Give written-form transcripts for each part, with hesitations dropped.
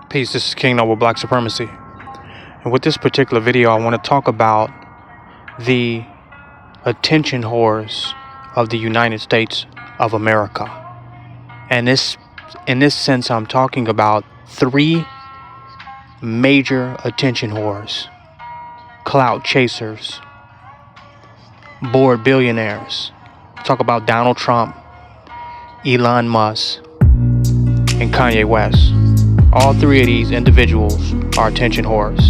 Peace, this is King Noble Black Supremacy. And with this particular video, I want to talk about the attention whores of the United States of America. And in this sense, I'm talking about three major attention whores: clout chasers, bored billionaires. Talk about Donald Trump, Elon Musk, and Kanye West. All three of these individuals are attention whores.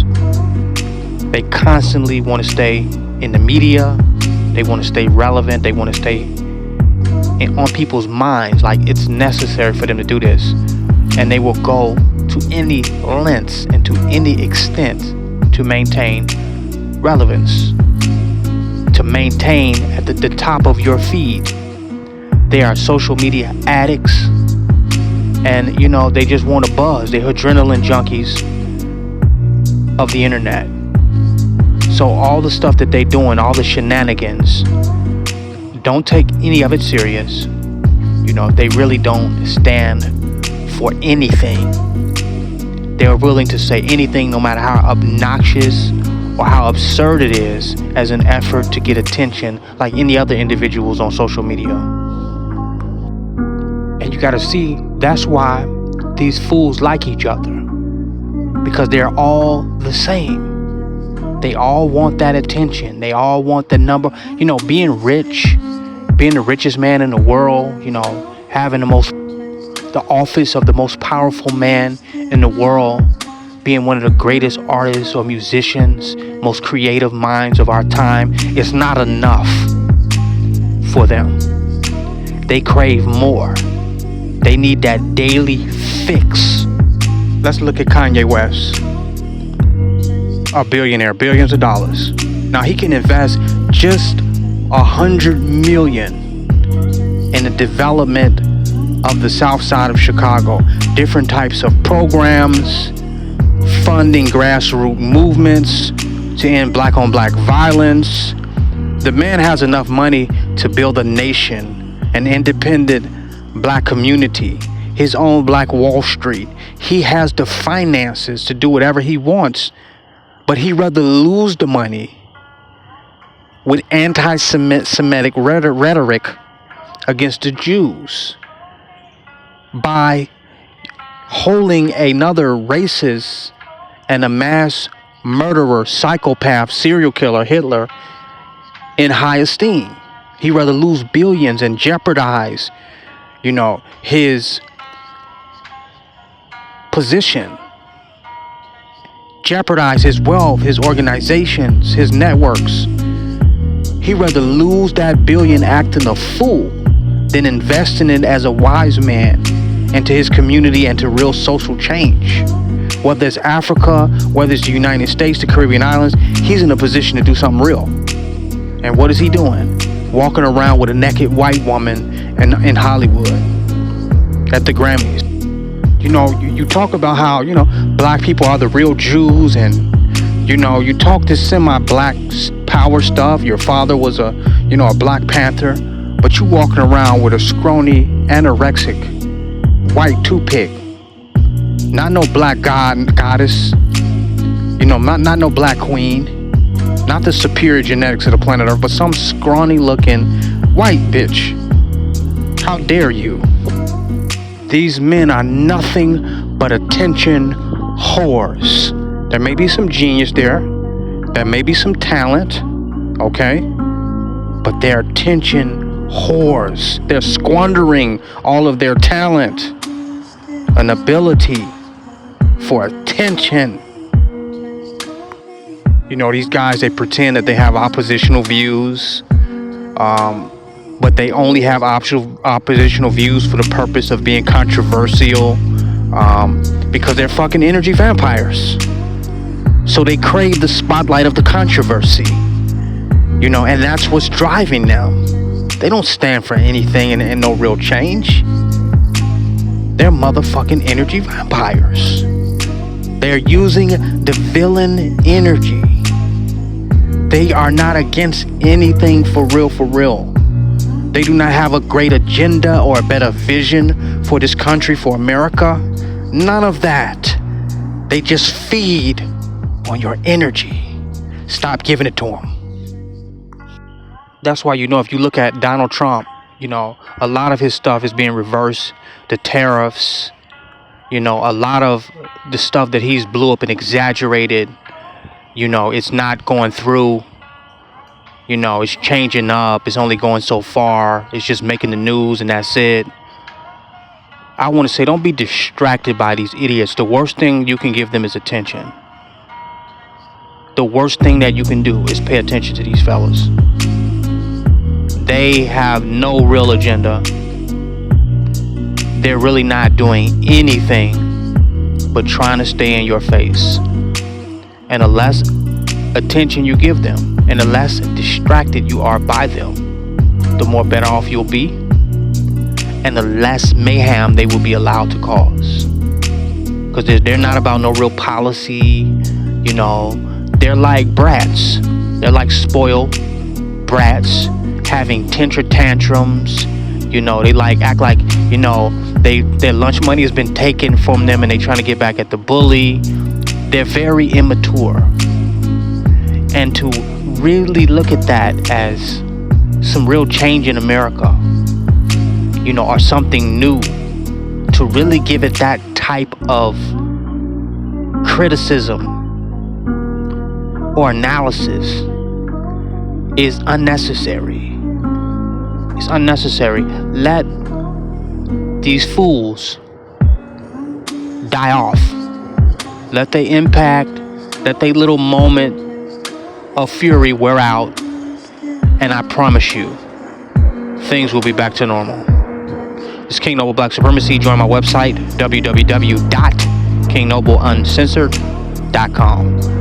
They constantly want to stay in the media. They want to stay relevant. They want to stay on people's minds like it's necessary for them to do this. And they will go to any lengths and to any extent to maintain relevance, to maintain at the top of your feed. They are social media addicts. And, they just want to buzz. They're adrenaline junkies of the internet. So all the stuff that they're doing, all the shenanigans, don't take any of it serious. They really don't stand for anything. They're willing to say anything, no matter how obnoxious or how absurd it is, as an effort to get attention, like any other individuals on social media. And you gotta see, that's why these fools like each other, because they're all the same. They all want that attention. They all want the number. Being rich, being the richest man in the world, having the office of the most powerful man in the world, being one of the greatest artists or musicians, most creative minds of our time, is not enough for them. They crave more. They need that daily fix. Let's look at Kanye West, a billionaire, billions of dollars. Now he can invest just $100 million in the development of the South Side of Chicago. Different types of programs, funding grassroots movements to end black-on-black violence. The man has enough money to build a nation, an independent black community, his own Black Wall Street. He has the finances to do whatever he wants, but he'd rather lose the money with anti-Semitic rhetoric against the Jews by holding another racist and a mass murderer, psychopath, serial killer, Hitler, in high esteem. He'd rather lose billions and jeopardize his position, jeopardize his wealth, his organizations, his networks. He'd rather lose that billion acting a fool than invest in it as a wise man into his community and to real social change. Whether it's Africa, whether it's the United States, the Caribbean islands, he's in a position to do something real. And what is he doing? Walking around with a naked white woman in Hollywood at the Grammys. You talk about how, black people are the real Jews, and, you talk this semi-black power stuff. Your father was a Black Panther, but you walking around with a scrawny, anorexic, white toothpick. Not no black goddess, not no black queen. Not the superior genetics of the planet Earth, but some scrawny looking white bitch. How dare you? These men are nothing but attention whores. There may be some genius there. There may be some talent. Okay? But they're attention whores. They're squandering all of their talent and ability for attention. These guys, they pretend that they have oppositional views, but they only have oppositional views for the purpose of being controversial, because they're fucking energy vampires. So they crave the spotlight of the controversy, and that's what's driving them. They don't stand for anything and no real change. They're motherfucking energy vampires. They're using the villain energy. They are not against anything for real. They do not have a great agenda or a better vision for this country, for America. None of that. They just feed on your energy. Stop giving it to them. That's why, if you look at Donald Trump, a lot of his stuff is being reversed. The tariffs, a lot of the stuff that he's blew up and exaggerated, it's not going through. It's changing up. It's only going so far. It's just making the news and that's it. I want to say, don't be distracted by these idiots. The worst thing you can give them is attention. The worst thing that you can do is pay attention to these fellas. They have no real agenda. They're really not doing anything but trying to stay in your face. And the less attention you give them, and the less distracted you are by them, the more better off you'll be, and the less mayhem they will be allowed to cause. Because they're not about no real policy. They're like brats. They're like spoiled brats having temper tantrums. They act like their lunch money has been taken from them and they trying to get back at the bully. They're very immature. And to really look at that as some real change in America, or something new, to really give it that type of criticism or analysis is unnecessary. It's unnecessary. Let these fools die off. Let their impact, let their little moment of fury wear out, and I promise you, things will be back to normal. This is King Noble Black Supremacy. Join my website, www.kingnobleuncensored.com.